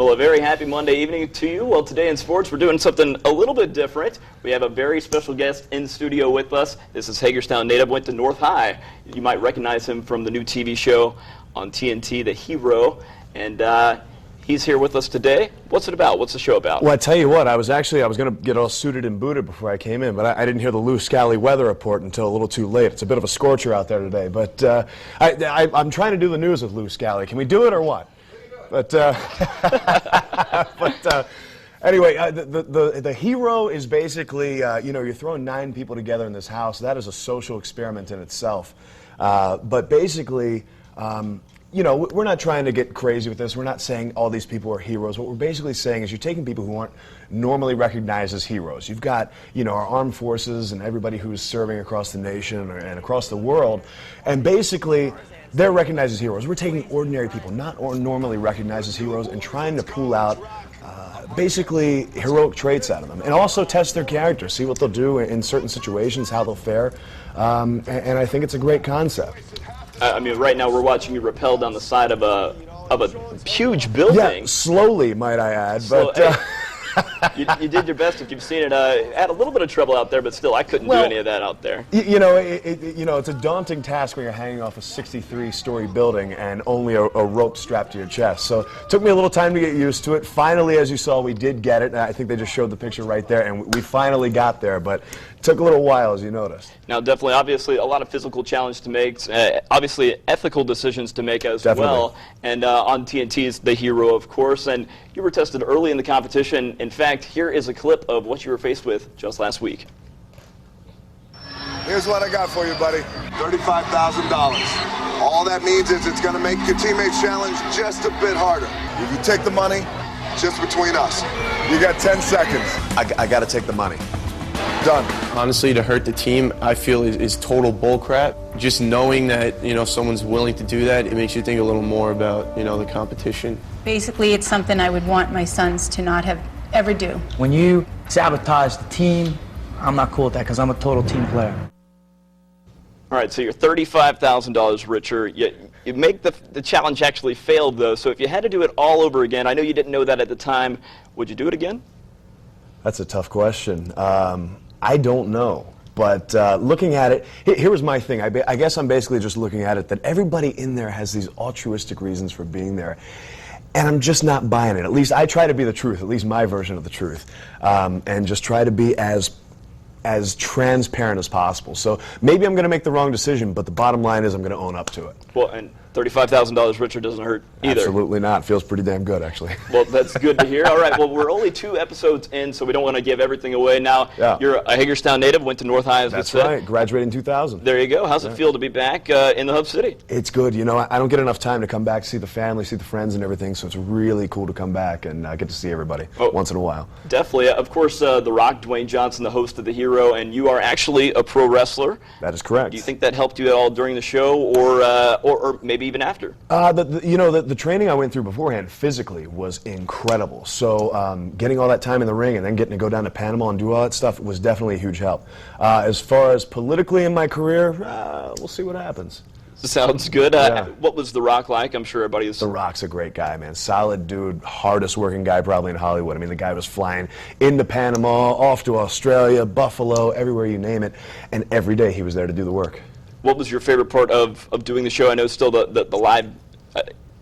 Well, a very happy Monday evening to you. Well, today in sports, we're doing something a little bit different. We have a very special guest in studio with us. This is Hagerstown native, went to North High. You might recognize him from the new TV show on TNT, The Hero. And he's here with us today. What's it about? What's the show about? Well, I tell you what, I was going to get all suited and booted before I came in, but I didn't hear the Lou Scally weather report until a little too late. It's a bit of a scorcher out there today, but I'm trying to do the news with Lou Scally. Can we do it or what? But anyway, the Hero is basically, you're throwing 9 people together in this house. That is a social experiment in itself. But basically, we're not trying to get crazy with this. We're not saying all these people are heroes. What we're basically saying is you're taking people who aren't normally recognized as heroes. You've got, our armed forces and everybody who's serving across the nation and across the world, and basically they're recognized as heroes. We're taking ordinary people, not normally recognized as heroes, and trying to pull out basically heroic traits out of them, and also test their character, see what they'll do in certain situations, how they'll fare, and I think it's a great concept. I mean, right now we're watching you rappel down the side of a huge building. Yeah, slowly, might I add. But you did your best. If you've seen it, had a little bit of trouble out there, but still, I couldn't do any of that out there. It's a daunting task when you're hanging off a 63-story building and only a rope strapped to your chest. So it took me a little time to get used to it. Finally, as you saw, we did get it. I think they just showed the picture right there, and we finally got there. But it took a little while, as you noticed. Now, definitely, obviously, a lot of physical challenge to make. Obviously, ethical decisions to make as well. And on TNT's The Hero, of course. And you were tested early in the competition. In fact, here is a clip of what you were faced with just last week. Here's what I got for you, buddy. $35,000. All that means is it's going to make your teammates' challenge just a bit harder. If you take the money, just between us. You got 10 seconds. I got to take the money. Done. Honestly, to hurt the team, I feel is total bullcrap. Just knowing that, someone's willing to do that, it makes you think a little more about, the competition. Basically, it's something I would want my sons to not have ever do. When you sabotage the team, I'm not cool with that because I'm a total team player. All right, so you're $35,000 richer. You make the challenge actually failed, though. So if you had to do it all over again, I know you didn't know that at the time, would you do it again? That's a tough question. I don't know. But looking at it, here was my thing. I guess I'm basically just looking at it that everybody in there has these altruistic reasons for being there. And I'm just not buying it. At least I try to be the truth, at least my version of the truth, and just try to be as transparent as possible. So maybe I'm going to make the wrong decision, but the bottom line is I'm going to own up to it. Well, and $35,000 richer doesn't hurt either. Absolutely not. Feels pretty damn good, actually. Well, that's good to hear. All right, well, we're only 2 episodes in, so we don't want to give everything away. Now, You're a Hagerstown native, went to North High, as we said. That's right, graduated in 2000. There you go. How's it feel to be back in the Hub City? It's good. I don't get enough time to come back, see the family, see the friends and everything, so it's really cool to come back and get to see everybody once in a while. Definitely. Of course, The Rock, Dwayne Johnson, the host of The Hero, and you are actually a pro wrestler. That is correct. Do you think that helped you at all during the show or maybe even after? The training I went through beforehand physically was incredible. So getting all that time in the ring and then getting to go down to Panama and do all that stuff was definitely a huge help. As far as politically in my career, we'll see what happens. Sounds good. What was The Rock like? I'm sure everybody is. The Rock's a great guy, man. Solid dude, hardest working guy probably in Hollywood. I mean, the guy was flying into Panama, off to Australia, Buffalo, everywhere you name it, and every day he was there to do the work. What was your favorite part of doing the show? I know still the live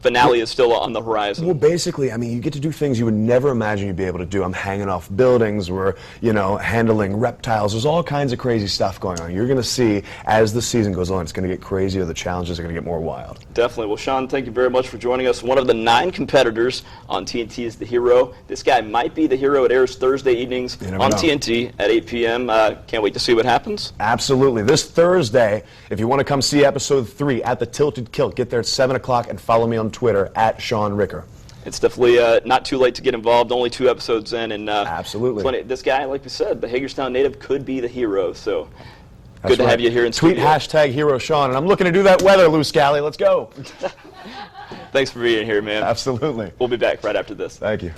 finale is still on the horizon. Well, basically, I mean, you get to do things you would never imagine you'd be able to do. I'm hanging off buildings, we're, handling reptiles. There's all kinds of crazy stuff going on. You're going to see, as the season goes on, it's going to get crazier. The challenges are going to get more wild. Definitely. Well, Shaun, thank you very much for joining us. One of the 9 competitors on TNT's The Hero. This guy might be the hero. It airs Thursday evenings on TNT at 8 p.m. Can't wait to see what happens. Absolutely. This Thursday, if you want to come see episode 3 at the Tilted Kilt, get there at 7 o'clock and follow me on Twitter at Shaun Ricker. It's definitely not too late to get involved. Only 2 episodes in, and absolutely. This guy, like we said, the Hagerstown native, could be the hero. So good to have you here in Tweet studio. hashtag Hero Shaun, and I'm looking to do that weather, Lou Scally. Let's go. Thanks for being here, man. Absolutely. We'll be back right after this. Thank you.